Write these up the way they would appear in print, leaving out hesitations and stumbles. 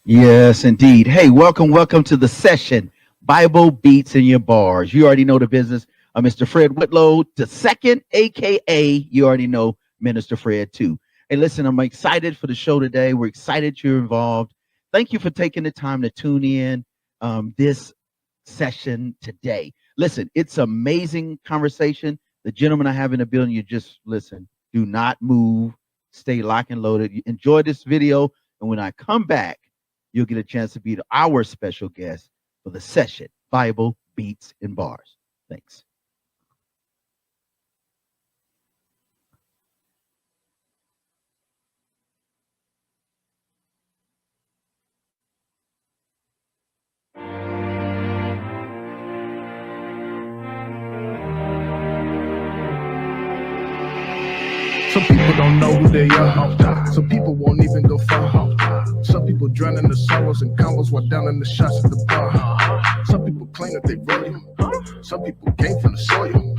Yes, indeed. Hey, welcome to the session. Bible beats in your bars. You already know the business. Mr. Fred Whitlow, the second, aka you already know Minister Fred too. Hey, listen, I'm excited for the show today. We're excited you're involved. Thank you for taking the time to tune in this session today. Listen, it's amazing conversation. The gentleman I have in the building, you just listen. Do not move. Stay locked and loaded. Enjoy this video, and when I come back, you'll get a chance to be our special guest for the session, Bible Beats in Bars. Thanks. Some people don't know who they are. Some people won't even go far. Some people drown in the sorrows and combos while down in the shots at the bar. Some people claim that they royal. Some people came from the soil.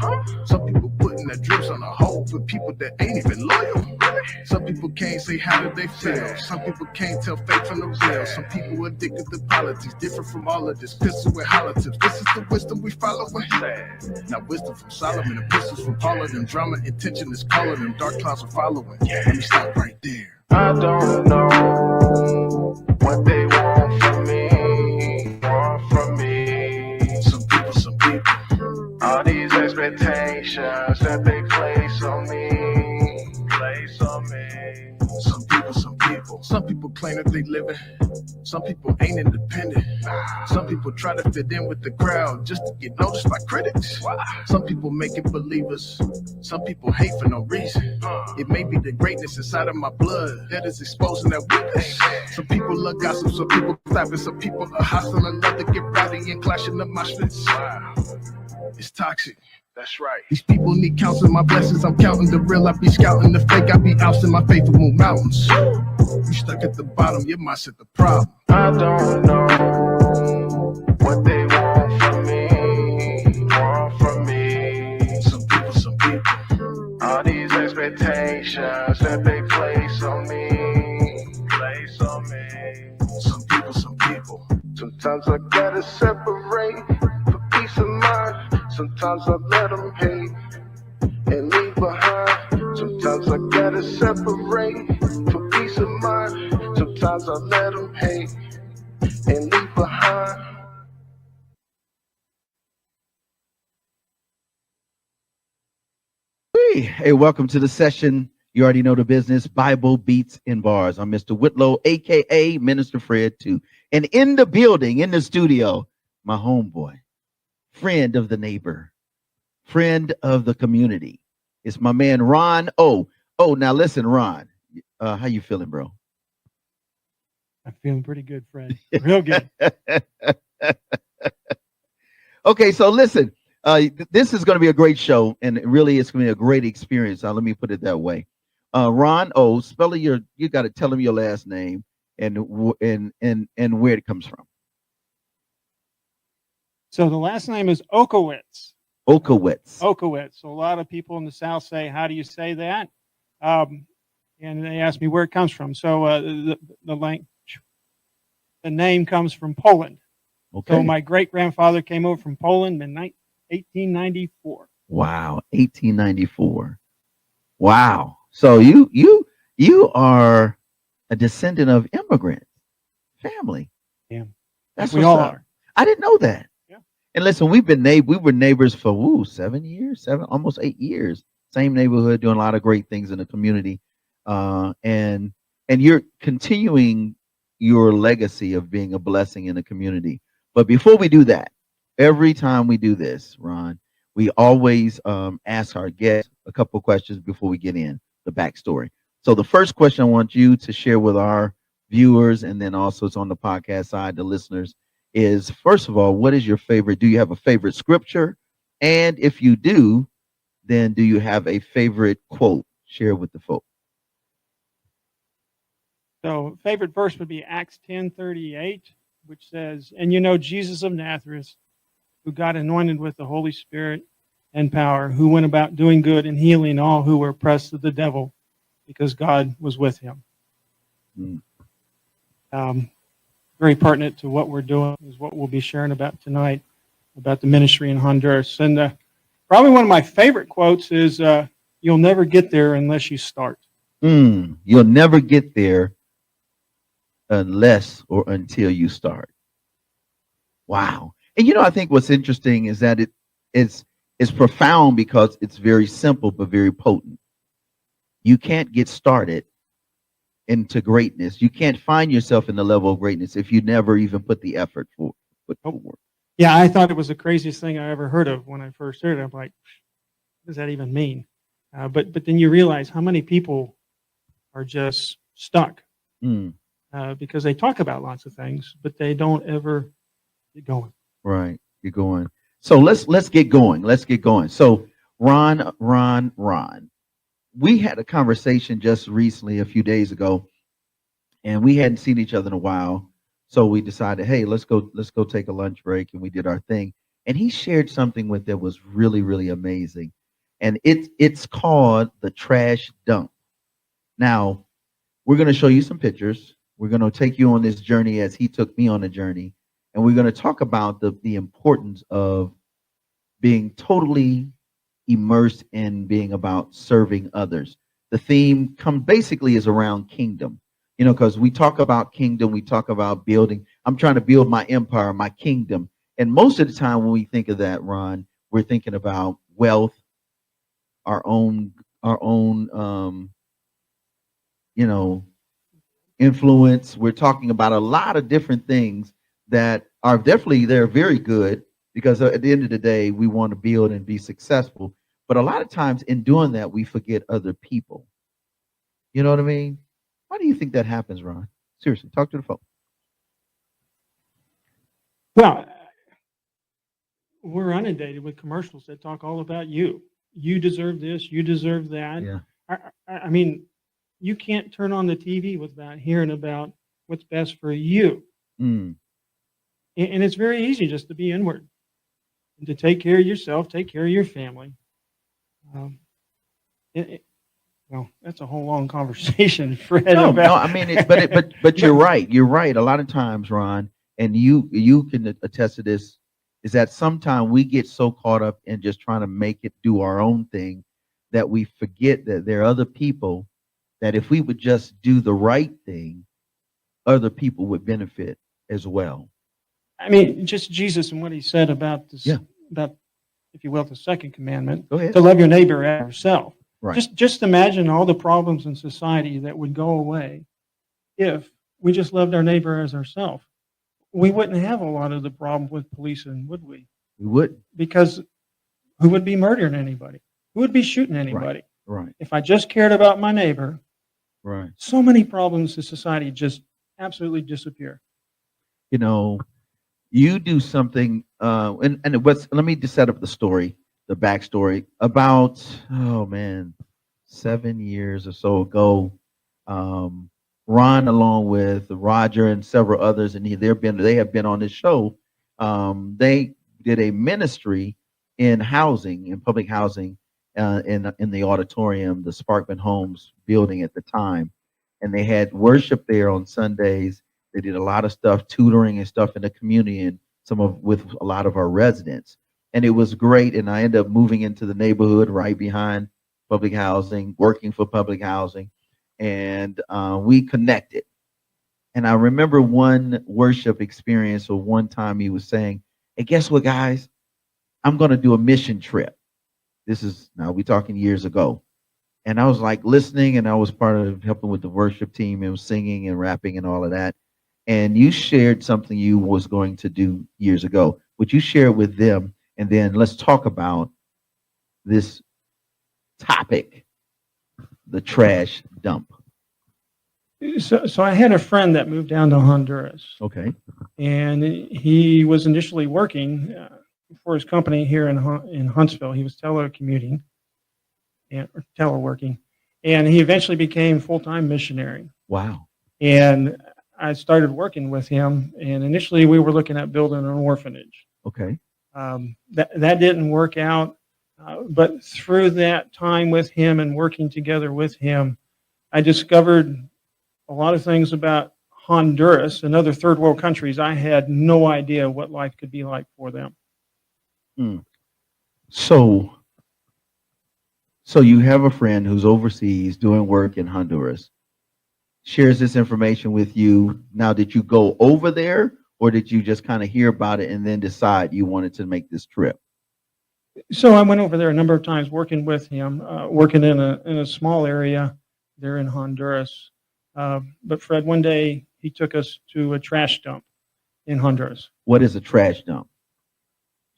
Some people putting their dreams on a hold for people that ain't even loyal. Some people can't say how did they feel. Some people can't tell fake from the real. Some people addicted to politics, different from all of this. Pistol with hollow tips. This is the wisdom we follow. Not wisdom from Solomon and pistols from Paula. And drama intention is calling them. Dark clouds are following. Let me stop right there. I don't know what they want from me. Some people. All these expectations that they place on me. Some people claim that they living. Some people ain't independent. Some people try to fit in with the crowd just to get noticed by critics. Some people make it believers. Some people hate for no reason. It may be the greatness inside of my blood that is exposing that weakness. Some people love gossip, some people clapping, some people are hostile and love to get rowdy and clashing the mosh pits. It's toxic. That's right. These people need counseling my blessings. I'm counting the real. I be scouting the fake. I be ousting my faith and move mountains. You stuck at the bottom, you might set the problem. I don't know what they want from me. Some people. All these expectations that they place on me. Some people. Sometimes I gotta separate for peace of mind. Sometimes I let them hate and leave behind. Sometimes I gotta separate for peace of mind. Sometimes I let them hate and leave behind. Hey, welcome to the session. You already know the business. Bible Beats in Bars. I'm Mr. Whitlow, aka Minister Fred too. And in the building, in the studio, my homeboy, friend of the neighbor, friend of the community. It's my man Ron. Now listen, Ron. How you feeling, bro? I'm feeling pretty good, Fred. Real good. Okay, so listen. This is going to be a great show, and really, it's going to be a great experience. Let me put it that way. Ron O. Spell you got to tell him your last name and where it comes from. So the last name is Okowitz. Okowitz. So a lot of people in the South say, "How do you say that?" And they ask me where it comes from. So the name comes from Poland. Okay. So my great grandfather came over from Poland in 1894. Wow, 1894. Wow. So you are a descendant of immigrant family. Yeah, That's we all up. are. I didn't know that. Yeah. And listen, we were neighbors for 7 years, almost 8 years. Same neighborhood, doing a lot of great things in the community. And you're continuing your legacy of being a blessing in the community. But before we do that, every time we do this, Ron, we always ask our guests a couple of questions before we get in the backstory. So the first question I want you to share with our viewers, and then also it's on the podcast side, the listeners, is first of all, what is your favorite? Do you have a favorite scripture? And if you do, then do you have a favorite quote? Share with the folk. So favorite verse would be Acts 10:38, which says, "And you know Jesus of Nazareth, who got anointed with the Holy Spirit and power, who went about doing good and healing all who were oppressed of the devil, because God was with him." very pertinent to what we're doing, is what we'll be sharing about tonight, about the ministry in Honduras. And probably one of my favorite quotes is, you'll never get there unless you start. You'll never get there unless or until you start. Wow. And I think what's interesting is that it's profound because it's very simple but very potent. You can't get started into greatness. You can't find yourself in the level of greatness if you never even put the effort forward. Yeah, I thought it was the craziest thing I ever heard of when I first heard it. I'm like, what does that even mean? But then you realize how many people are just stuck because they talk about lots of things, but they don't ever get going. Right, you're going. So let's get going. Let's get going. So Ron, we had a conversation just recently, a few days ago, and we hadn't seen each other in a while. So we decided, hey, let's go take a lunch break, and we did our thing. And he shared something with that was really, really amazing. And it's called the trash dump. Now, we're going to show you some pictures. We're going to take you on this journey as he took me on a journey. And we're going to talk about the importance of being totally immersed in being about serving others. The theme basically is around kingdom, because we talk about kingdom, we talk about building. I'm trying to build my empire, my kingdom. And most of the time when we think of that, Ron, we're thinking about wealth, our own influence. We're talking about a lot of different things that are definitely, they're very good, because at the end of the day, we want to build and be successful. But a lot of times in doing that, we forget other people. You know what I mean? Why do you think that happens, Ron? Seriously, talk to the phone. Well, we're inundated with commercials that talk all about you. You deserve this, you deserve that. Yeah. I mean, you can't turn on the TV without hearing about what's best for you. And it's very easy just to be inward and to take care of yourself, take care of your family. Well, that's a whole long conversation, Fred. No, I mean, but you're right. You're right. A lot of times, Ron, and you can attest to this, is that sometimes we get so caught up in just trying to make it do our own thing that we forget that there are other people that if we would just do the right thing, other people would benefit as well. I mean, just Jesus and what he said about this, Yeah. about, if you will, the second commandment, Go ahead. to love your neighbor as yourself. Right. Just imagine all the problems in society that would go away if we just loved our neighbor as ourselves. We wouldn't have a lot of the problem with policing, would we? We would. Because who would be murdering anybody? Who would be shooting anybody? Right. If I just cared about my neighbor, Right. so many problems in society just absolutely disappear. You do something, and let me just set up the backstory. About 7 years or so ago, Ron, along with Roger and several others, and they have been on this show. They did a ministry in public housing, in the auditorium, the Sparkman Homes building at the time, and they had worship there on Sundays. They did a lot of stuff, tutoring and stuff in the community, and with a lot of our residents, and it was great. And I ended up moving into the neighborhood right behind public housing, working for public housing, and we connected. And I remember one worship experience, or one time he was saying, "Hey, guess what, guys? I'm going to do a mission trip." We're talking years ago. And I was like listening, and I was part of helping with the worship team and singing and rapping and all of that. And you shared something you was going to do years ago. Would you share it with them? And then let's talk about this topic, the trash dump. So I had a friend that moved down to Honduras. Okay. And he was initially working for his company here in Huntsville. He was telecommuting or teleworking, and he eventually became full-time missionary. Wow. And I started working with him, and initially we were looking at building an orphanage. Okay. That didn't work out, but through that time with him and working together with him, I discovered a lot of things about Honduras and other third world countries, I had no idea what life could be like for them. Mm. So you have a friend who's overseas doing work in Honduras, shares this information with you. Now, did you go over there, or did you just kind of hear about it and then decide you wanted to make this trip? So I went over there a number of times working with him, working in a small area there in Honduras. But Fred, one day he took us to a trash dump in Honduras. What is a trash dump?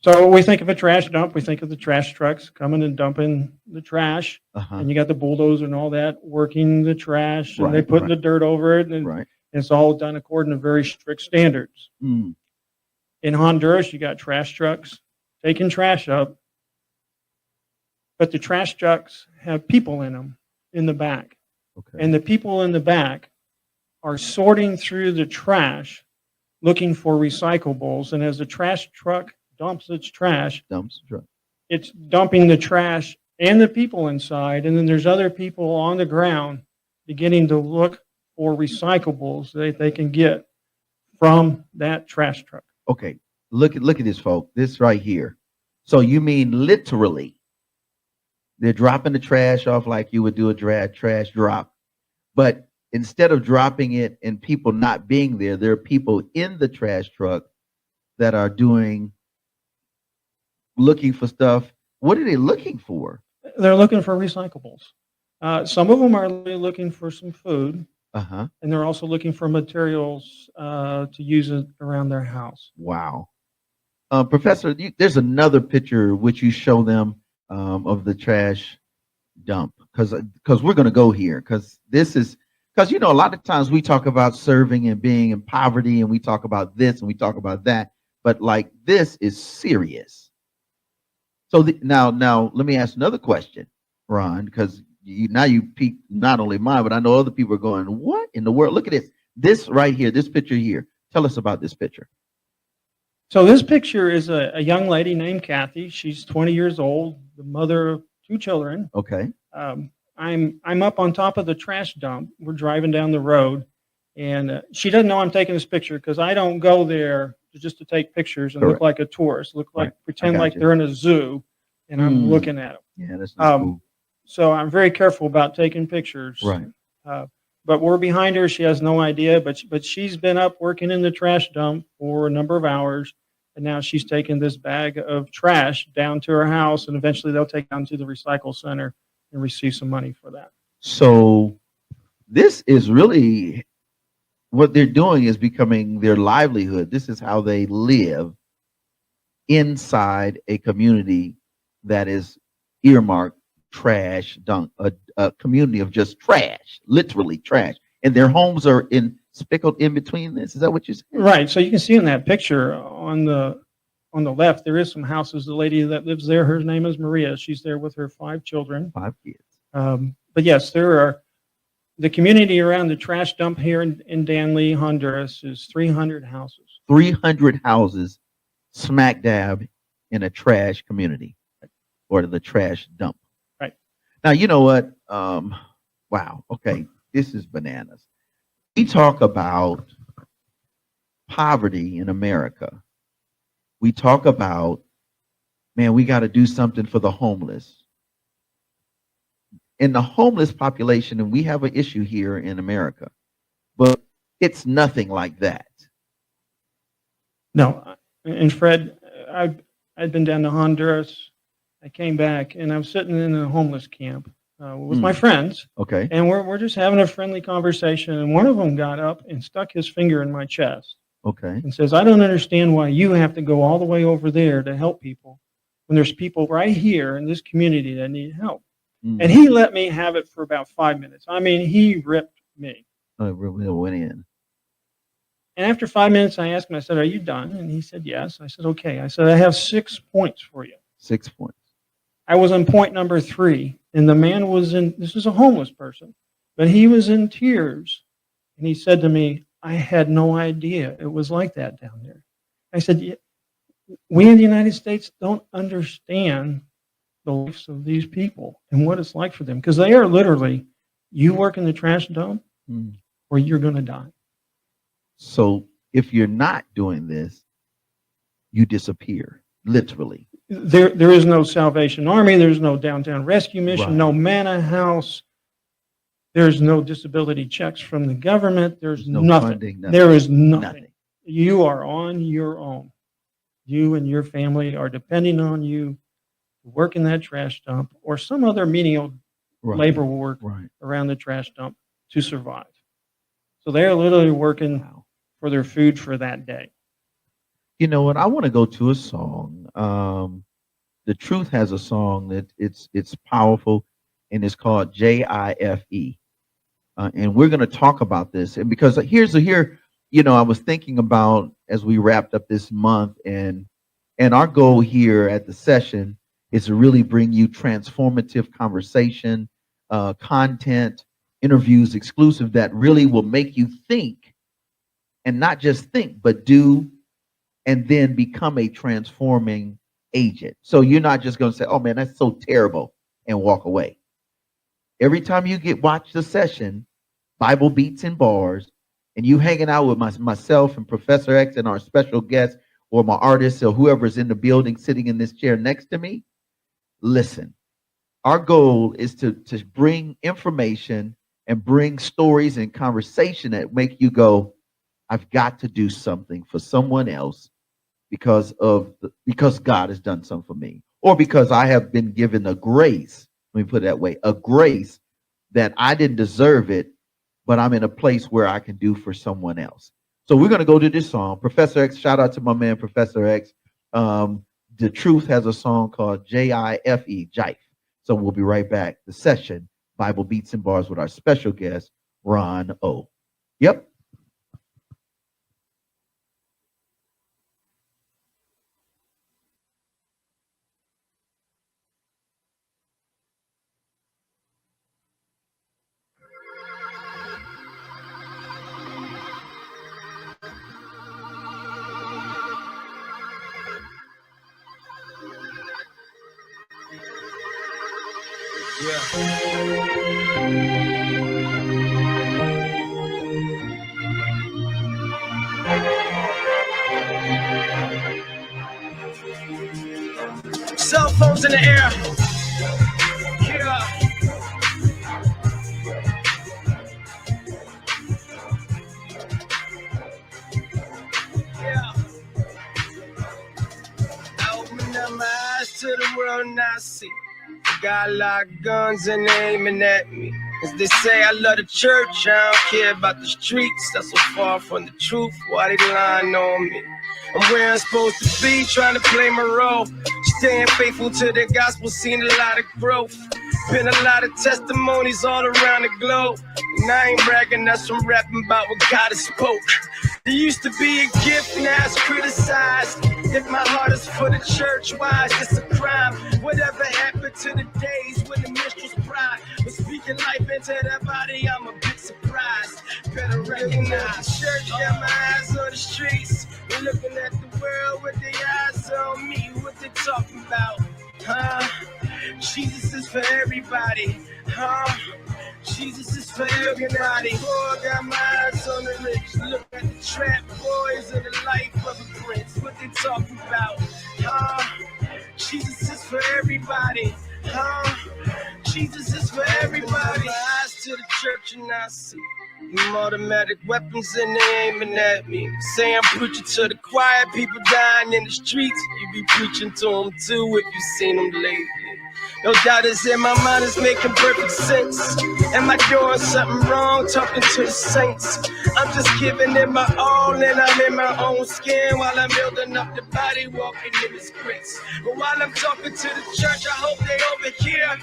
So we think of a trash dump, we think of the trash trucks coming and dumping the trash, Uh-huh. and you got the bulldozer and all that working the trash, and they Right, putting right. the dirt over it, and Right. it's all done according to very strict standards. Mm. In Honduras, you got trash trucks taking trash up, but the trash trucks have people in them in the back. Okay. And the people in the back are sorting through the trash looking for recyclables. And as the trash truck dumps its trash, Dumps truck. it's dumping the trash and the people inside. And then there's other people on the ground beginning to look for recyclables that they can get from that trash truck. Okay. Look at this, folks. This right here. So you mean literally they're dropping the trash off like you would do a trash drop, but instead of dropping it and people not being there, there are people in the trash truck that are looking for stuff. What are they looking for? They're looking for recyclables. Some of them are looking for some food, Uh-huh. and they're also looking for materials to use it around their house. Wow. Professor, there's another picture which you show them of the trash dump, because we're going to go here, because a lot of times we talk about serving and being in poverty, and we talk about this and we talk about that, but like this is serious. So now let me ask another question, Ron, because you piqued not only mine, but I know other people are going, what in the world? Look at this right here, this picture here. Tell us about this picture. So this picture is a young lady named Kathy. She's 20 years old, the mother of 2 children. Okay. I'm up on top of the trash dump. We're driving down the road, and she doesn't know I'm taking this picture because I don't go there just to take pictures and Correct. look like a tourist, pretend got like you. they're in a zoo, and I'm looking at them. Yeah, that's not cool. So I'm very careful about taking pictures. Right. But we're behind her. She has no idea, but she's been up working in the trash dump for a number of hours, and now she's taking this bag of trash down to her house, and eventually they'll take it down to the recycle center and receive some money for that. So this is really what they're doing, is becoming their livelihood. This is how they live inside a community that is earmarked trash dump, a community of just trash, literally trash. And their homes are spickled in between this. Is that what you're saying? Right. So you can see in that picture on the left, there is some houses. The lady that lives there, her name is Maria. She's there with her 5 children. 5 kids. But yes, there are the community around the trash dump here in Danley, Honduras, is 300 houses. 300 houses smack dab in a trash community, or the trash dump. Right. Now, you know what? Wow. Okay. This is bananas. We talk about poverty in America. We talk about, man, we got to do something for the homeless. In the homeless population, and we have an issue here in America, but it's nothing like that. No. And Fred, I'd been down to Honduras. I came back, and I was sitting in a homeless camp with my friends. Okay. And we're just having a friendly conversation, and one of them got up and stuck his finger in my chest. Okay. And says, I don't understand why you have to go all the way over there to help people when there's people right here in this community that need help. Mm. And he let me have it for about 5 minutes. I mean, he ripped me. Oh, it really went in. And after 5 minutes, I asked him, I said, are you done? And he said, yes. I said, okay. I said, I have 6 points for you. 6 points. I was on point number 3, and the man was this is a homeless person, but he was in tears. And he said to me, I had no idea it was like that down there. I said, we in the United States don't understand the lives of these people and what it's like for them, because they are literally, you work in the trash dump or you're going to die. So if you're not doing this, you disappear, literally. There is no Salvation Army. There's no Downtown Rescue Mission, Right. no Manna House. There's no disability checks from the government. There's No nothing. funding, nothing. There is nothing. Nothing. You are on your own. You and your family are depending on you to work in that trash dump or some other menial Right. labor work Right. around the trash dump to survive. So they're literally working Wow. for their food for that day. You know what? I want to go to a song. The Truth has a song that it's powerful, and it's called JIFE. And we're going to talk about this. And because here, I was thinking about as we wrapped up this month, and our goal here at the session is to really bring you transformative conversation, content, interviews, exclusive that really will make you think, and not just think, but do, and then become a transforming agent. So you're not just going to say, "Oh man, that's so terrible," and walk away. Every time you watch the session, Bible Beats and Bars, and you hanging out with myself and Professor X and our special guest or my artist or whoever's in the building sitting in this chair next to me, listen. Our goal is to bring information and bring stories and conversation that make you go, "I've got to do something for someone else because God has done something for me, or because I have been given a grace." Let me put it that way, a grace that I didn't deserve it, but I'm in a place where I can do for someone else. So we're going to go to this song. Professor X, shout out to my man, Professor X. The Truth has a song called JIFE, Jife. So we'll be right back. The session, Bible Beats and Bars, with our special guest, Ron O. Yep. Cell phones in the air. Yeah. Yeah. I open up my eyes to the world and I see got a lot of guns and they aiming at me. As they say, I love the church, I don't care about the streets. That's so far from the truth, why they lying on me? I'm where I'm supposed to be, trying to play my role. Staying faithful to the gospel, seen a lot of growth. Been a lot of testimonies all around the globe. And I ain't bragging, that's from rapping about what God has spoke. There used to be a gift, now it's criticized. If my heart is for the church, why is this a crime? Whatever happened to the days when the minstrel's pride was speaking life into that body, I'm a bit surprised. Better recognize the church, got my eyes on the streets. They're looking at the world with their eyes on me. What they talking about? Jesus is for everybody. Jesus is for everybody. Boy, got my eyes on the rich. Look at the trap boys and the life of a prince. What they talking about? Jesus is for everybody. Jesus is for everybody. My eyes to the church and I see them automatic weapons and they aiming at me. Say I'm preaching to the choir, people dying in the streets. You be preaching to them too if you seen them lately. No doubt it's in my mind, it's making perfect sense. Am I doing something wrong, talking to the saints? I'm just giving it my all and I'm in my own skin while I'm building up the body, walking in His grace. But while I'm talking to the church, I hope they overhear.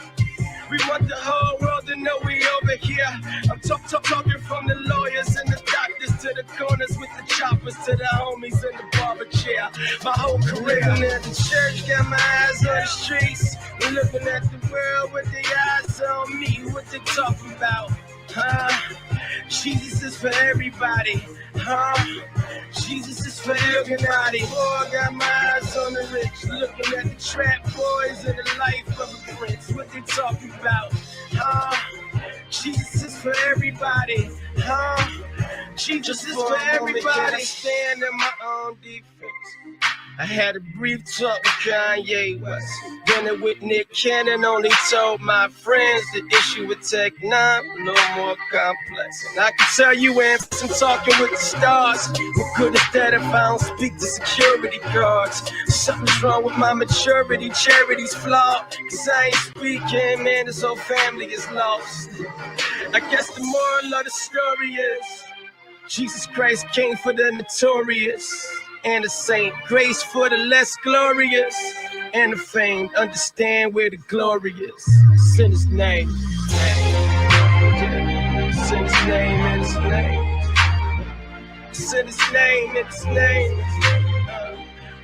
We want the whole world to know we over here. I'm talking from the lawyers and the doctors to the corners with the choppers to the homies in the barber chair. My whole career at the church, got my eyes on the streets. We're looking at the world with their eyes on me. What they talking about? Jesus is for everybody. Jesus is for everybody. Boy, got my eyes on the rich. Looking at the trap boys and the life of a prince. What they talking about? Jesus is for everybody. Jesus is for everybody. Stand in my own defense. I had a brief talk with Kanye West. Dinner with Nick Cannon, only told my friends the issue with Tagline, a little more complex. And I can tell you I'm talking with the stars. What good is that if I don't speak to security guards? Something's wrong with my maturity, charity's flawed. Cause I ain't speaking, man, this whole family is lost. I guess the moral of the story is Jesus Christ came for the notorious and the saint, grace for the less glorious and the famed. Understand where the glory is. It's in his name. It's in his name, in his name. It's in his name, in his name.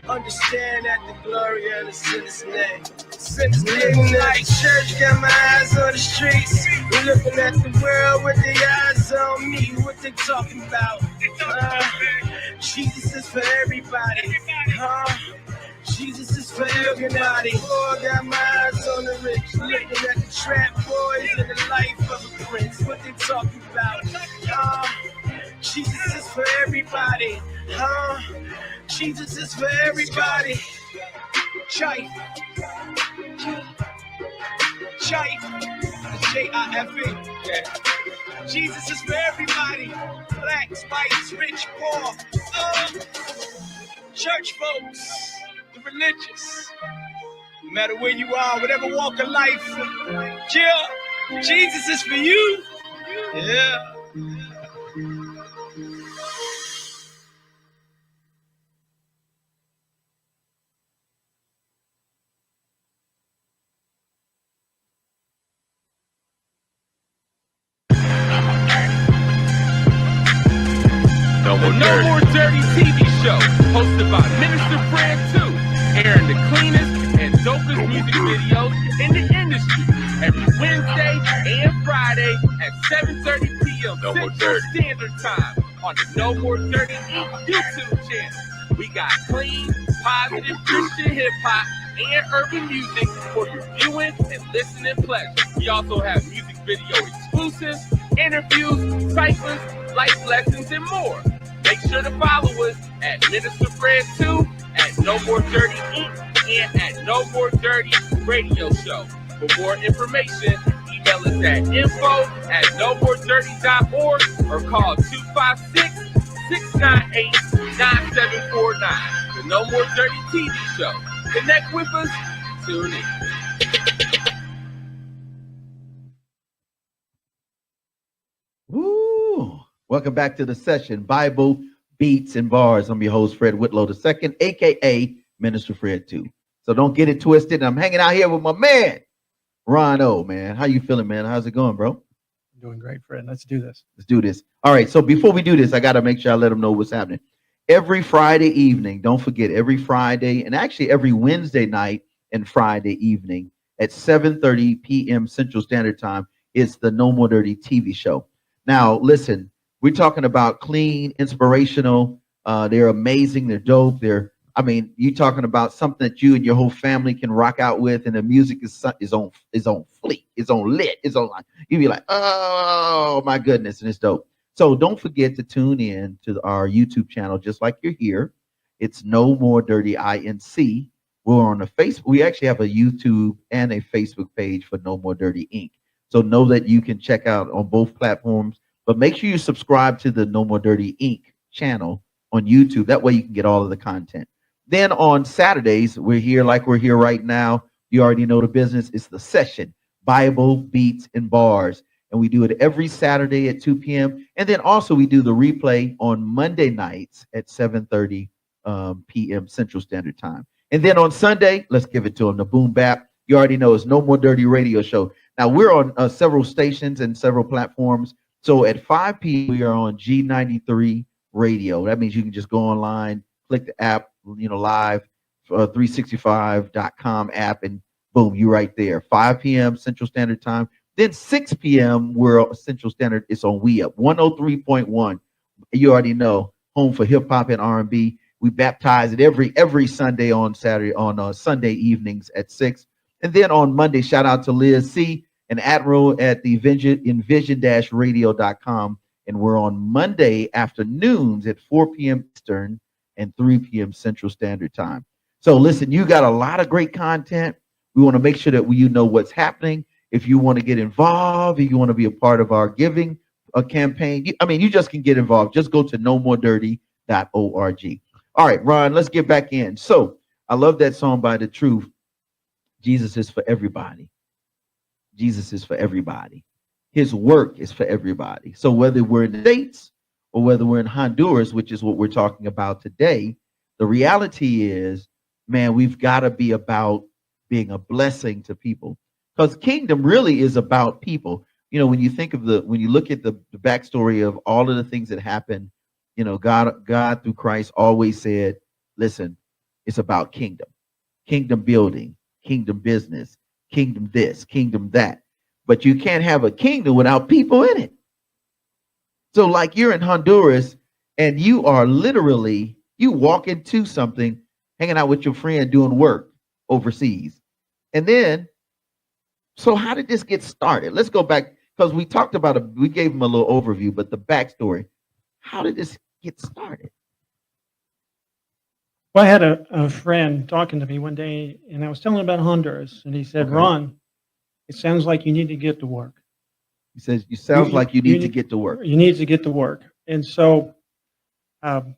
Understand that the glory and it's in his name. Since living like church, got my eyes on the streets. Looking at the world with their eyes on me. What they talking about? Jesus is for everybody. Jesus is for everybody. Oh, I got my eyes on the rich. Looking at the trap boys and the life of a prince. What they talking about? Jesus is for everybody. Jesus is for everybody. Chife. J-I-F-E. Yeah. Jesus is for everybody. Blacks, whites, rich, poor. Church folks, the religious. No matter where you are, whatever walk of life. Yeah. Jesus is for you. Yeah. The No More Dirty TV show, hosted by Minister Fred 2, airing the cleanest and dopest music videos in the industry every Wednesday and Friday at 7:30 p.m. Central Standard Time on the No More Dirty Inc. YouTube channel. We got clean, positive Christian hip hop and urban music for your viewing and listening pleasure. We also have music video exclusives, interviews, cycles, life lessons, and more. Make sure to follow us at Minister Fred 2, at No More Dirty Inc., and at No More Dirty Radio Show. For more information, email us at info@nomoredirty.org or call 256-698-9749. The No More Dirty TV show. Connect with us. Tune in. Woo! Welcome back to the session, Bible, Beats, and Bars. I'm your host, Fred Whitlow II, a.k.a. Minister Fred 2. So don't get it twisted. I'm hanging out here with my man, Ron O, man. How you feeling, man? How's it going, bro? Doing great, Fred. Let's do this. Let's do this. All right, so before we do this, I got to make sure I let them know what's happening. Every Friday evening, don't forget, every Friday, and actually every Wednesday night and Friday evening at 7:30 p.m. Central Standard Time, it's the No More Dirty TV show. Now, listen, we're talking about clean, inspirational. They're amazing. They're dope. You're talking about something that you and your whole family can rock out with, and the music is on fleek, it's on lit, it's on. You be like, oh my goodness, and it's dope. So don't forget to tune in to our YouTube channel, just like you're here. It's No More Dirty INC. We're on the Facebook. We actually have a YouTube and a Facebook page for No More Dirty Inc. So know that you can check out on both platforms. But make sure you subscribe to the No More Dirty Inc. channel on YouTube. That way you can get all of the content. Then on Saturdays, we're here like we're here right now. You already know the business. It's the session, Bible, Beats, and Bars. And we do it every Saturday at 2 p.m. And then also we do the replay on Monday nights at 7:30 p.m. Central Standard Time. And then on Sunday, let's give it to them, the Boom Bap. You already know it's No More Dirty Radio Show. Now, we're on several stations and several platforms. So at 5 p.m., we are on G93 Radio. That means you can just go online, click the app, live, 365.com app, and boom, you're right there. 5 p.m. Central Standard Time. Then 6 p.m. we're Central Standard. It's on We Up 103.1. You already know, home for hip hop and R&B. We baptize it every Sunday on Sunday evenings at 6. And then on Monday, shout out to Liz C. and Admiral at the envision-radio.com. And we're on Monday afternoons at 4 p.m. Eastern and 3 p.m. Central Standard Time. So listen, you got a lot of great content. We want to make sure that you know what's happening. If you want to get involved, if you want to be a part of our giving campaign, you just can get involved. Just go to NoMoreDirty.org. All right, Ron, let's get back in. So I love that song by The Truth. Jesus is for everybody. Jesus is for everybody. His work is for everybody. So whether we're in the States or whether we're in Honduras, which is what we're talking about today, the reality is, man, we've got to be about being a blessing to people, because kingdom really is about people. When you look at the backstory of all of the things that happened, God through Christ always said, listen, it's about kingdom building, kingdom business, kingdom this, kingdom that. But you can't have a kingdom without people in it. So like you're in Honduras and you are literally, you walk into something, hanging out with your friend doing work overseas. And then, so how did this get started? Let's go back, because we talked about we gave him a little overview, but the backstory, how did this get started? Well, I had a friend talking to me one day, and I was telling him about Honduras, and he said, Okay. Ron, it sounds like you need to get to work. He says, you sounds like you need to get to work. You need to get to work. And so, and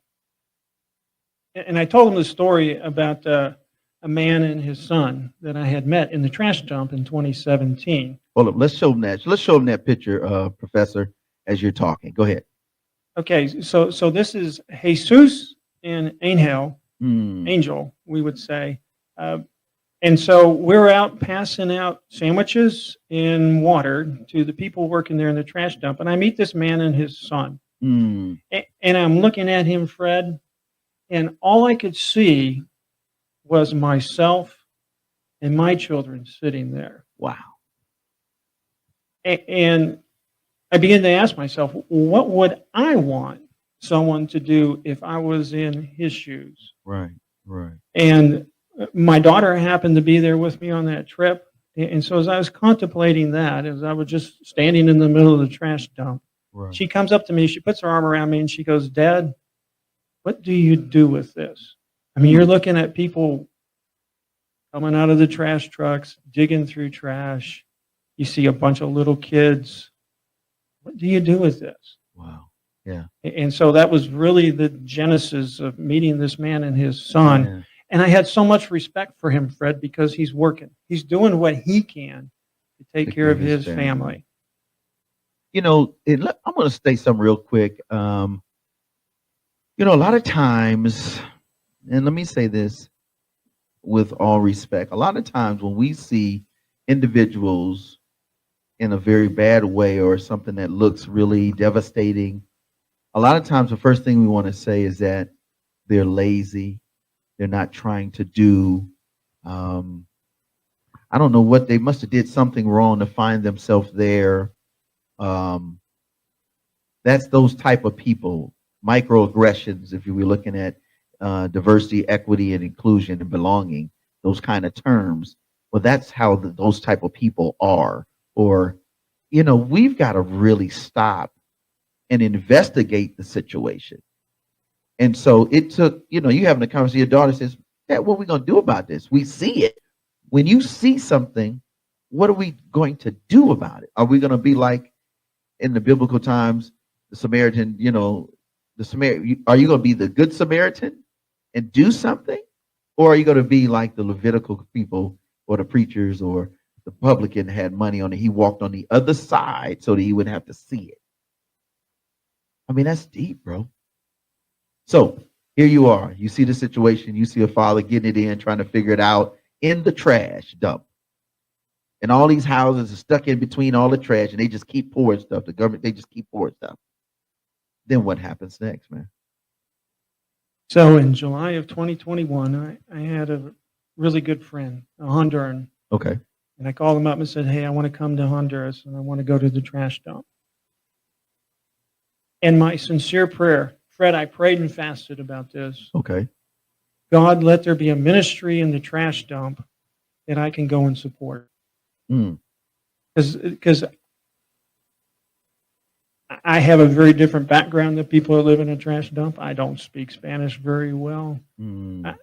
I told him the story about a man and his son that I had met in the trash dump in 2017. Hold up, let's show him that. Let's show him that picture, Professor, as you're talking. Go ahead. Okay, so this is Jesus and Angel, we would say. And so we're out passing out sandwiches and water to the people working there in the trash dump. And I meet this man and his son. And I'm looking at him, Fred, and all I could see was myself and my children sitting there. Wow. And I began to ask myself, what would I want someone to do if I was in his shoes? Right. And my daughter happened to be there with me on that trip. And so as I was contemplating that, as I was just standing in the middle of the trash dump, Right. She comes up to me, she puts her arm around me, and she goes, Dad, what do you do with this? I mean, you're looking at people coming out of the trash trucks, digging through trash. You see a bunch of little kids. What do you do with this? Wow. Yeah. And so that was really the genesis of meeting this man and his son. Yeah. And I had so much respect for him, Fred, because he's working. He's doing what he can to take care of his family. You know, I'm going to say something real quick. You know, a lot of times, and let me say this with all respect, a lot of times when we see individuals in a very bad way or something that looks really devastating, a lot of times the first thing we want to say is that they're lazy. They're not trying to do, I don't know what, they must have did something wrong to find themselves there. That's those type of people, microaggressions, if you were looking at diversity, equity, and inclusion and belonging, those kind of terms. Well, that's how those type of people are. Or, you know, we've got to really stop and investigate the situation. And so it took, you know, you having a conversation, your daughter says, Dad, what are we going to do about this? We see it. When you see something, what are we going to do about it? Are we going to be like in the biblical times, the Samaritan, you know, are you going to be the good Samaritan and do something? Or are you going to be like the Levitical people or the preachers or the publican had money on it? He walked on the other side so that he wouldn't have to see it. I mean, that's deep, bro. So here you are. You see the situation. You see a father getting it in, trying to figure it out in the trash dump. And all these houses are stuck in between all the trash, and they just keep pouring stuff. The government, they just keep pouring stuff. Then what happens next, man? So in July of 2021, I had a really good friend, a Honduran. Okay. And I called him up and said, hey, I want to come to Honduras, and I want to go to the trash dump. And my sincere prayer, Fred, I prayed and fasted about this. Okay. God, let there be a ministry in the trash dump that I can go and support. Because I have a very different background than people who live in a trash dump. I don't speak Spanish very well. Mm.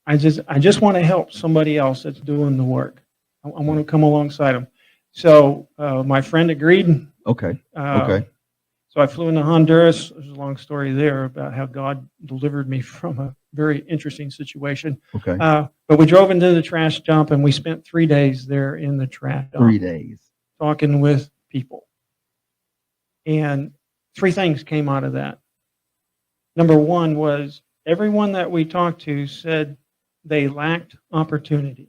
I just want to help somebody else that's doing the work. I want to come alongside them. So my friend agreed. Okay. Okay. So I flew into Honduras. There's a long story there about how God delivered me from a very interesting situation. Okay. But we drove into the trash dump, and we spent 3 days there in the trash dump. 3 days. Talking with people. And 3 things came out of that. Number one was everyone that we talked to said they lacked opportunity.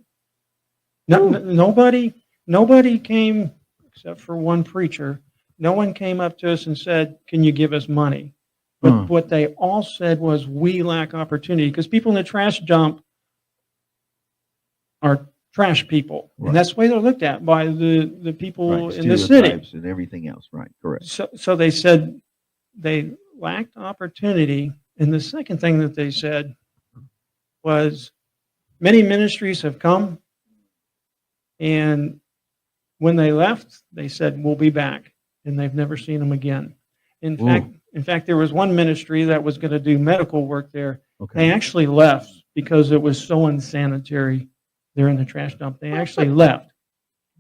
Nobody came, except for one preacher, no one came up to us and said, can you give us money? But what they all said was, we lack opportunity, because people in the trash dump are trash people. Right. And that's the way they're looked at by the people right. in the city. And everything else. Right. Correct. So they said they lacked opportunity. And the second thing that they said was, many ministries have come, and when they left, they said, we'll be back. And they've never seen them again. In fact, there was one ministry that was going to do medical work there. Okay. They actually left because it was so unsanitary there in the trash dump. They actually left.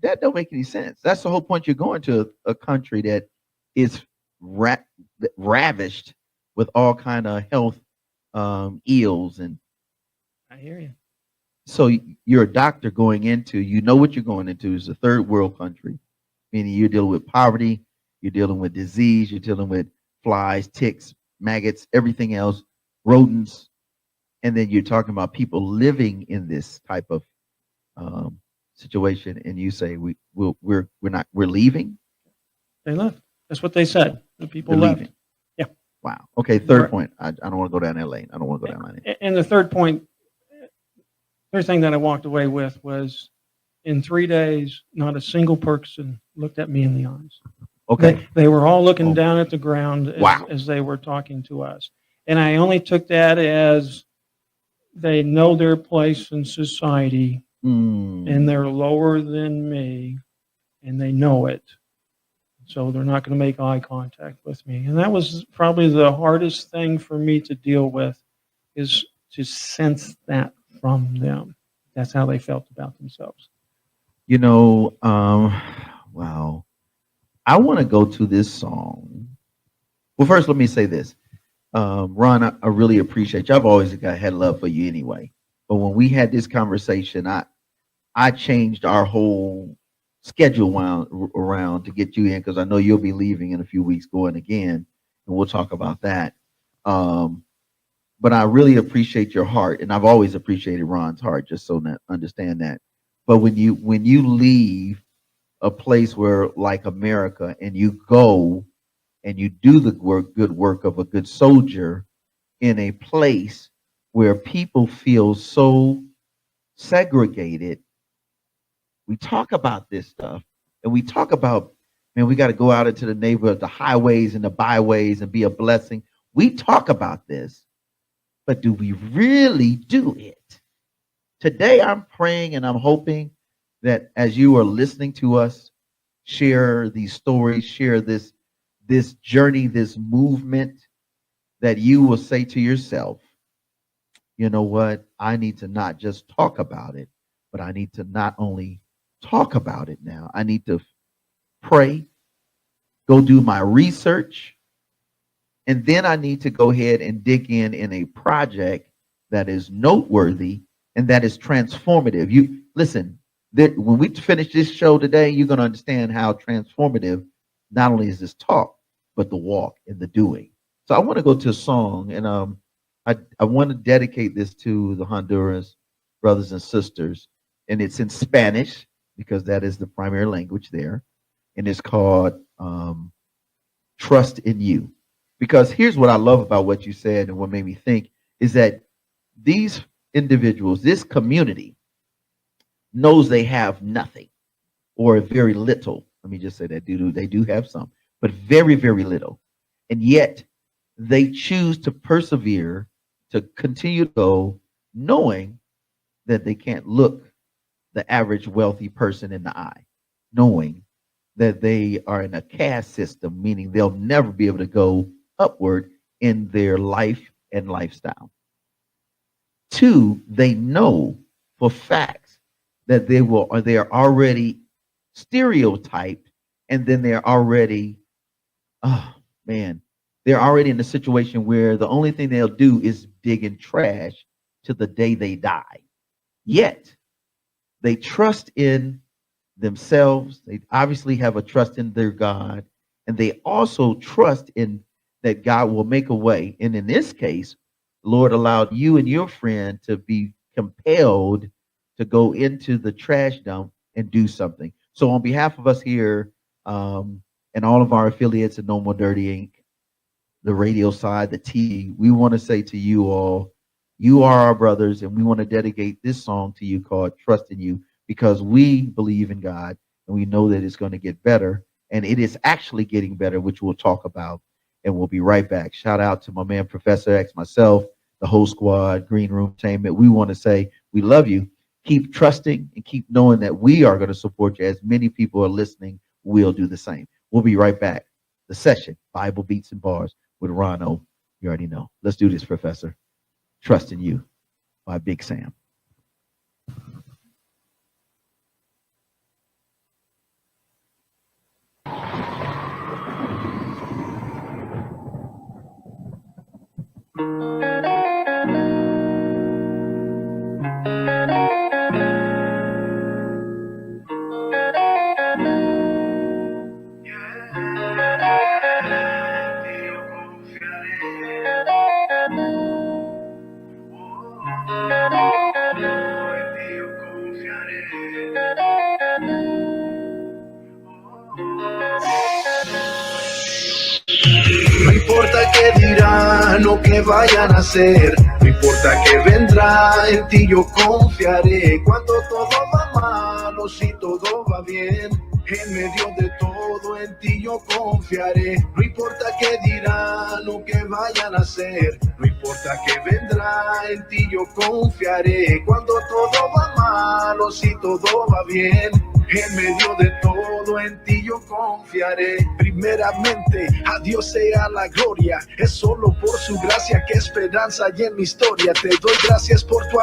That don't make any sense. That's the whole point. You're going to a country that is ravished with all kind of health ills. And I hear you. So you're a doctor going into, you know what you're going into is a third world country, meaning you're dealing with poverty, you're dealing with disease, you're dealing with flies, ticks, maggots, everything else, rodents, and then you're talking about people living in this type of situation, and you say we're leaving. They left. That's what they said. The people They're left. leaving. Yeah. Wow. Okay. Third point. I don't want to go down that lane. I don't want to go down that lane. And the third thing that I walked away with was, in 3 days, not a single person looked at me in the eyes. Okay. They were all looking down at the ground Wow. as they were talking to us. And I only took that as they know their place in society, and they're lower than me, and they know it. So they're not going to make eye contact with me. And that was probably the hardest thing for me to deal with, is to sense that from them. That's how they felt about themselves. You know, wow. I want to go to this song. Well, first, let me say this. Ron, I really appreciate you. I've always had love for you anyway. But when we had this conversation, I changed our whole schedule around to get you in, because I know you'll be leaving in a few weeks, going again, and we'll talk about that. But I really appreciate your heart, and I've always appreciated Ron's heart, just so that understand that. But when you leave a place where, like America, and you go and you do the good work of a good soldier in a place where people feel so segregated, we talk about this stuff, and we talk about, man, we got to go out into the neighborhood, the highways and the byways, and be a blessing. We talk about this, but do we really do it? Today, I'm praying and I'm hoping that as you are listening to us share these stories, share this journey, this movement, that you will say to yourself, you know what? I need to not just talk about it, but I need to not only talk about it now. I need to pray, go do my research, and then I need to go ahead and dig in a project that is noteworthy and that is transformative. You listen, when we finish this show today, you're going to understand how transformative not only is this talk, but the walk and the doing. So I want to go to a song, and I want to dedicate this to the Honduras brothers and sisters, and it's in Spanish because that is the primary language there, and it's called Trust in You. Because here's what I love about what you said, and what made me think is that these individuals, this community, knows they have nothing or very little. Let me just say that they do have some, but very, very little. And yet they choose to persevere, to continue to go, knowing that they can't look the average wealthy person in the eye, knowing that they are in a caste system, meaning they'll never be able to go upward in their life and lifestyle. Two, they know for facts that they are already stereotyped, and then they're already, oh man, they're already in a situation where the only thing they'll do is dig in trash to the day they die. Yet they trust in themselves. They obviously have a trust in their God, and they also trust in that God will make a way. And in this case, the Lord allowed you and your friend to be compelled to go into the trash dump and do something. So on behalf of us here, and all of our affiliates at No More Dirty Inc., the radio side, the TV, we want to say to you all, you are our brothers, and we want to dedicate this song to you called Trust in You, because we believe in God and we know that it's going to get better, and it is actually getting better, which we'll talk about, and we'll be right back. Shout out to my man Professor X, myself, the whole squad, Green Room Entertainment. We want to say we love you. Keep trusting and keep knowing that we are going to support you. As many people are listening, we'll do the same. We'll be right back. The session, Bible Beats and Bars with Rono. You already know. Let's do this, Professor. Trust in You by Big Sam. No importa qué dirán o qué vayan a hacer, no importa qué vendrá, en ti yo confiaré. Cuando todo va mal o si todo va bien, en medio de todo en ti yo confiaré. No importa qué dirán o qué vayan a hacer, no importa qué vendrá, en ti yo confiaré. Cuando todo va mal o si todo va bien, en medio de todo en ti yo confiaré. Primeramente, a Dios sea la gloria. Es solo por su gracia que esperanza hay en mi historia. Te doy gracias por tu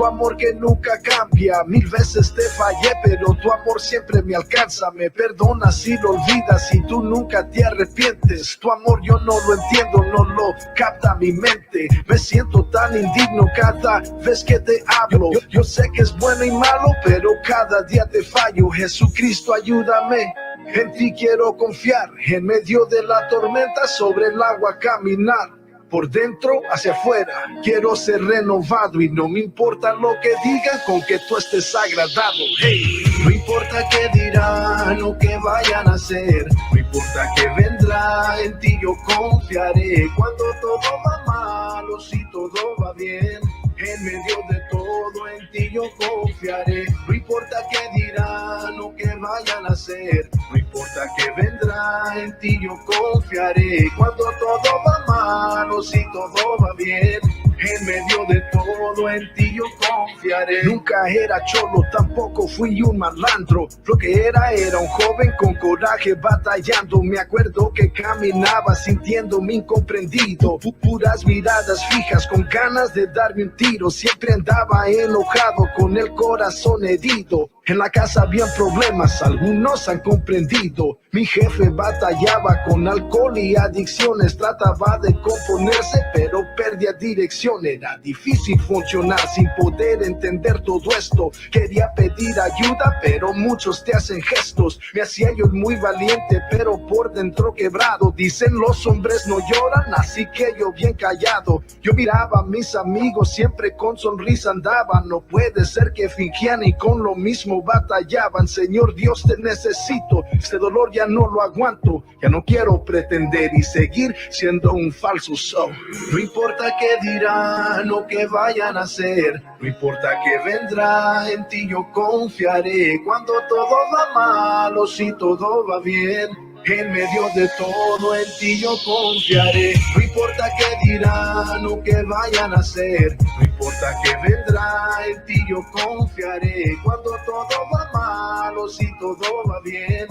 amor que nunca cambia. 1000 veces te fallé, pero tu amor siempre me alcanza. Me perdonas y lo olvidas y tú nunca te arrepientes. Tu amor yo no lo entiendo, no lo capta mi mente. Me siento tan indigno cada vez que te hablo. Yo sé que es bueno y malo, pero cada día te fallo. Jesucristo, ayúdame. En ti quiero confiar, en medio de la tormenta, sobre el agua caminar. Por dentro hacia afuera, quiero ser renovado y no me importa lo que digan, con que tú estés agradado. Hey. No importa qué dirán o qué vayan a hacer, no importa qué vendrá, en ti yo confiaré. Cuando todo va mal o si todo va bien, en medio de todo en ti yo confiaré. No importa qué dirán o qué vayan a hacer, no importa qué vendrá, en ti yo confiaré. Cuando todo va mal o si todo va bien, en medio de todo en ti yo confiaré. Nunca era cholo, tampoco fui un malandro. Lo que era un joven con coraje batallando. Me acuerdo que caminaba sintiéndome incomprendido. Puras miradas fijas con ganas de darme un tiro. Siempre andaba enojado con el corazón herido. En la casa habían problemas, algunos han comprendido. Mi jefe batallaba con alcohol y adicciones. Trataba de componerse, pero perdía dirección. Era difícil funcionar sin poder entender todo esto. Quería pedir ayuda, pero muchos te hacen gestos. Me hacía yo muy valiente, pero por dentro quebrado. Dicen los hombres no lloran, así que yo bien callado. Yo miraba a mis amigos, siempre con sonrisa andaban. No puede ser que fingían y con lo mismo batallaban. Señor Dios, te necesito, este dolor ya no lo aguanto. Ya no quiero pretender y seguir siendo un falso show. No importa qué dirán o qué vayan a hacer, no importa qué vendrá, en ti yo confiaré. Cuando todo va mal o si todo va bien, en medio de todo en ti yo confiaré. No importa qué dirán o qué vayan a hacer, no importa qué vendrá, en ti yo confiaré. Cuando todo va mal o si todo va bien,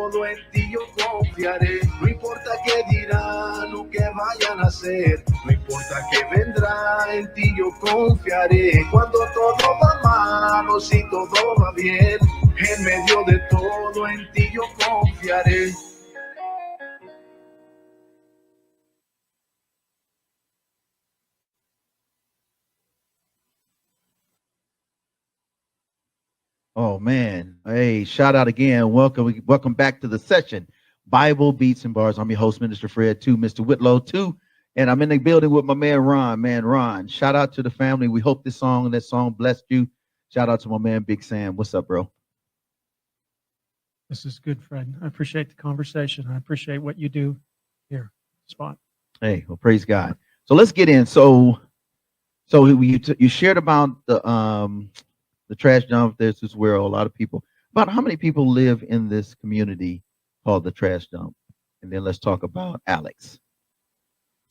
todo, en ti yo confiaré. No importa qué dirán o qué vayan a hacer, no importa qué vendrá, en ti yo confiaré. Cuando todo va mal o si todo va bien, en medio de todo, en ti yo confiaré. Oh man. Hey, shout out again. Welcome back to the session. Bible Beats and Bars. I'm your host, Minister Fred, too, Mr. Whitlow, too. And I'm in the building with my man Ron. Man, Ron, shout out to the family. We hope this song and that song blessed you. Shout out to my man Big Sam. What's up, bro? This is good, Fred. I appreciate the conversation. I appreciate what you do here. Spot. Hey, well, praise God. So let's get in. So you shared about the trash dump. This is where a lot of people, about how many people live in this community called the trash dump? And then let's talk about Alex.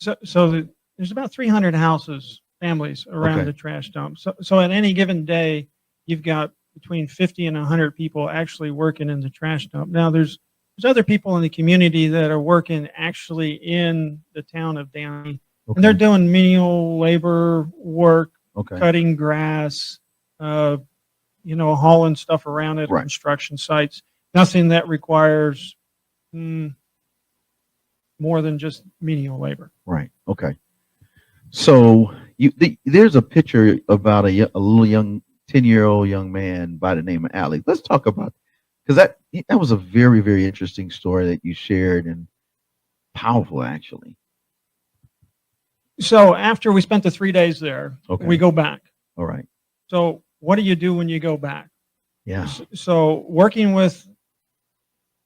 There's about 300 houses, families around the trash dump. So at any given day, you've got between 50 and 100 people actually working in the trash dump. Now there's other people in the community that are working actually in the town of Downey, and they're doing menial labor work, cutting grass, hauling stuff around at construction sites. Nothing that requires more than just menial labor. Right. Okay. So there's a picture about a little young 10-year-old young man by the name of Alex. Let's talk about, because that was a very, very interesting story that you shared, and powerful actually. So after we spent the 3 days there, we go back. All right. So what do you do when you go back? Yeah. So working with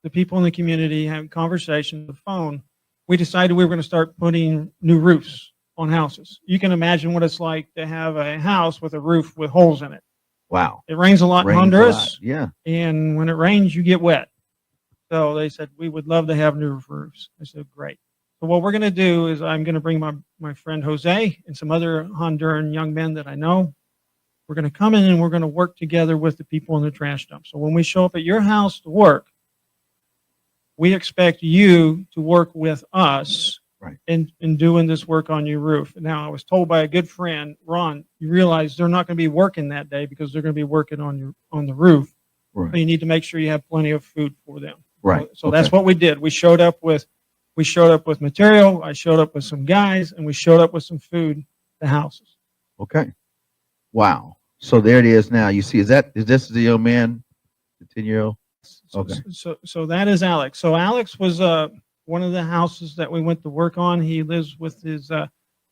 the people in the community, having conversations on the phone, we decided we were going to start putting new roofs on houses. You can imagine what it's like to have a house with a roof with holes in it. Wow. It rains a lot in Honduras. Yeah. And when it rains, you get wet. So they said, we would love to have new roofs. I said, great. So what we're going to do is I'm going to bring my friend Jose and some other Honduran young men that I know. We're going to come in and we're going to work together with the people in the trash dump. So when we show up at your house to work, we expect you to work with us in doing this work on your roof. Now, I was told by a good friend, Ron, you realize they're not going to be working that day because they're going to be working on the roof. Right. So you need to make sure you have plenty of food for them. Right. So that's what we did. We showed up with material. I showed up with some guys, and we showed up with some food to houses. Okay. Wow. So there it is now. You see, is this the young man, the 10-year-old? Okay. So that is Alex. So Alex was one of the houses that we went to work on. He lives with his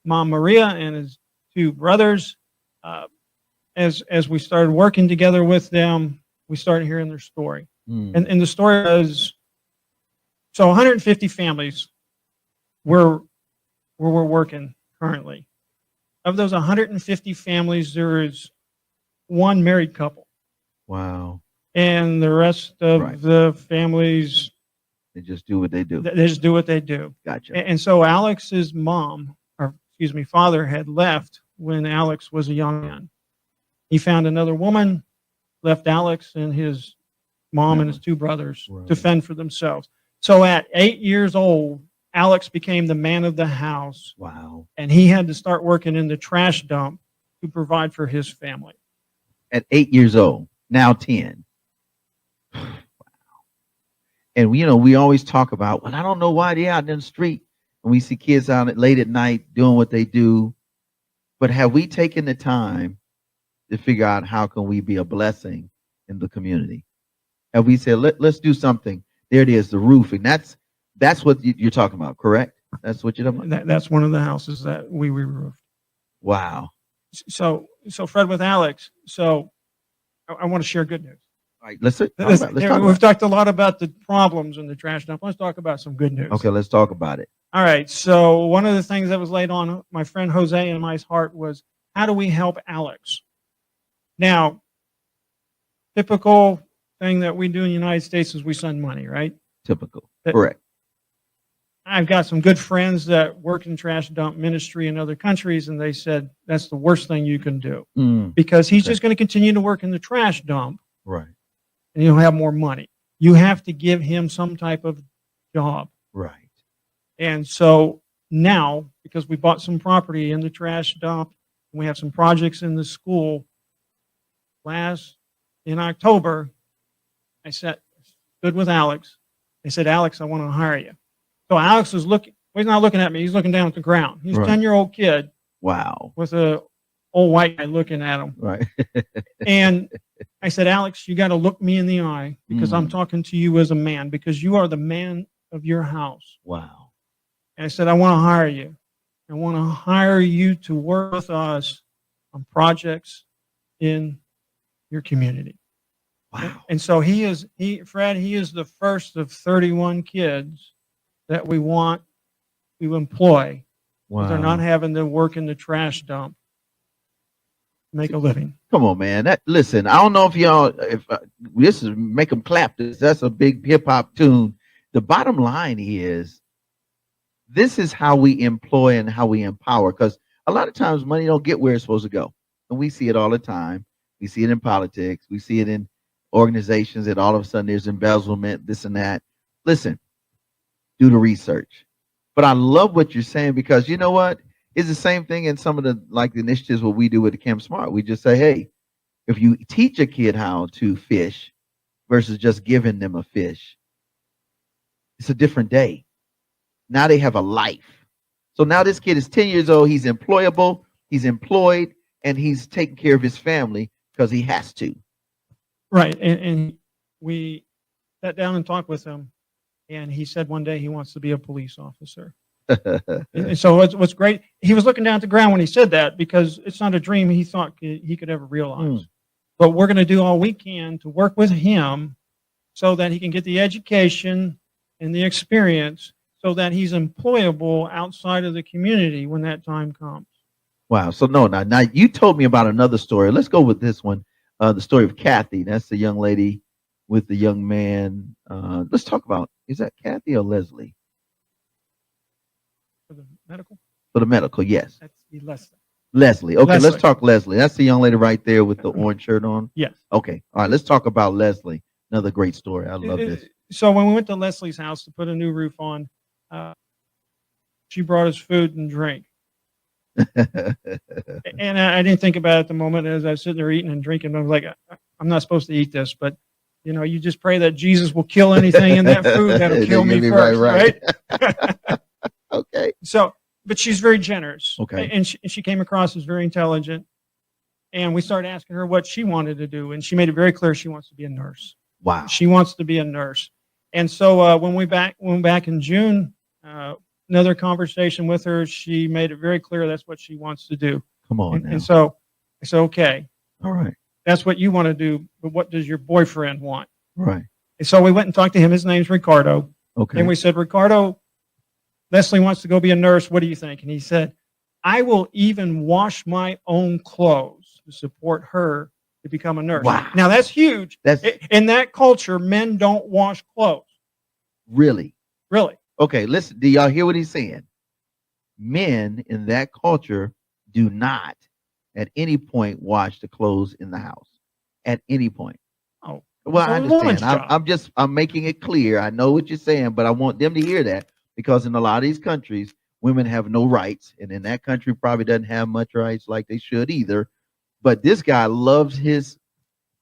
mom Maria and his two brothers. As we started working together with them, we started hearing their story. And the story was, so 150 families where we're working currently. Of those 150 families, there is one married couple. Wow. And the rest of the families, they just do what they do. They just do what they do. Gotcha. And so Alex's father had left when Alex was a young man. He found another woman, left Alex and his mom and his two brothers to fend for themselves. So at 8 years old, Alex became the man of the house. Wow. And he had to start working in the trash dump to provide for his family. At 8 years old, now 10. Wow. And we always talk about, well, I don't know why they're out in the street, and we see kids out late at night doing what they do. But have we taken the time to figure out how can we be a blessing in the community? Have we said, let's do something? There it is, the roofing. That's what you're talking about, correct? That's what you're talking about? That's one of the houses that we re-roofed. Wow. So Fred, with Alex, so I want to share good news. All right, let's talk about we've talked a lot about the problems in the trash dump. Let's talk about some good news. Okay, let's talk about it. All right. So one of the things that was laid on my friend Jose and my heart was, how do we help Alex? Now, typical thing that we do in the United States is we send money, right? Typical. Correct. I've got some good friends that work in trash dump ministry in other countries, and they said that's the worst thing you can do because he's just going to continue to work in the trash dump. Right. And he'll have more money. you have to give him some type of job. Right. And so now, because we bought some property in the trash dump, and we have some projects in the school, in October, I stood with Alex. I said, Alex, I want to hire you. So Alex was looking, well, he's not looking at me, he's looking down at the ground. He's a Right. 10-year-old kid Wow. with a old white guy looking at him. Right. And I said, Alex, you got to look me in the eye because I'm talking to you as a man, because you are the man of your house. Wow. And I said, I want to hire you. I want to hire you to work with us on projects in your community. Wow. And so Fred, he is the first of 31 kids that we want to employ. Wow. They're not having to work in the trash dump to make a living. Come on, man. Listen, I don't know if this is make them clap. That's a big hip hop tune. The bottom line is, this is how we employ and how we empower. Because a lot of times money don't get where it's supposed to go, and we see it all the time. We see it in politics. We see it in organizations that all of a sudden there's embezzlement, this and that. Listen, do the research. But I love what you're saying, because you know what? It's the same thing in some of the initiatives what we do with the Camp Smart. We just say, hey, if you teach a kid how to fish versus just giving them a fish, it's a different day. Now they have a life. So now this kid is 10 years old. He's employable. He's employed, and he's taking care of his family because he has to. Right. And we sat down and talked with him, and he said one day he wants to be a police officer. And so what's great, he was looking down at the ground when he said that, because it's not a dream he thought he could ever realize. But we're going to do all we can to work with him so that he can get the education and the experience so that he's employable outside of the community when that time comes. Wow. So now you told me about another story. Let's go with this one. The story of Kathy. That's the young lady with the young man. Let's talk about, is that Kathy or Leslie? For the medical? For the medical, yes. That's Leslie. Leslie. Okay, Leslie. Let's talk Leslie. That's the young lady right there with the orange shirt on? Yes. Okay. All right, let's talk about Leslie. Another great story. I love this. So when we went to Leslie's house to put a new roof on, she brought us food and drink. And I didn't think about it at the moment as I was sitting there eating and drinking. I was like, I'm not supposed to eat this, but you just pray that Jesus will kill anything in that food that'll kill me first, right? Okay. So, but she's very generous. Okay. And she came across as very intelligent. And we started asking her what she wanted to do, and she made it very clear she wants to be a nurse. Wow. She wants to be a nurse. And so when we went back in June, another conversation with her, she made it very clear that's what she wants to do. Come on now. And so I said, okay, all right, that's what you want to do, but what does your boyfriend want? Right. And so we went and talked to him. His name's Ricardo. Okay. And we said, Ricardo, Leslie wants to go be a nurse. What do you think? And he said, I will even wash my own clothes to support her to become a nurse. Wow. Now that's huge. That's in that culture, men don't wash clothes. Really? Really? Okay, listen, do y'all hear what he's saying? Men in that culture do not at any point wash the clothes in the house. At any point. Oh. Well, I understand. I'm making it clear. I know what you're saying, but I want them to hear that, because in a lot of these countries, women have no rights, and in that country probably doesn't have much rights like they should either. But this guy loves his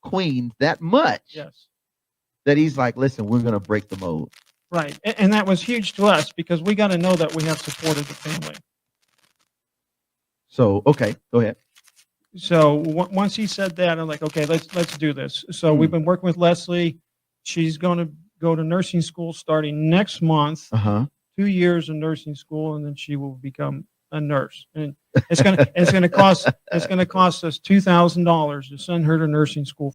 queen that much. Yes. That he's like, listen, we're going to break the mold. Right. And that was huge to us, because we got to know that we have supported the family. So, okay, go ahead. So once he said that, I'm like, okay, let's do this. So we've been working with Leslie. She's going to go to nursing school starting next month. 2 years in nursing school, and then she will become a nurse. And it's going to cost us $2,000 to send her to nursing school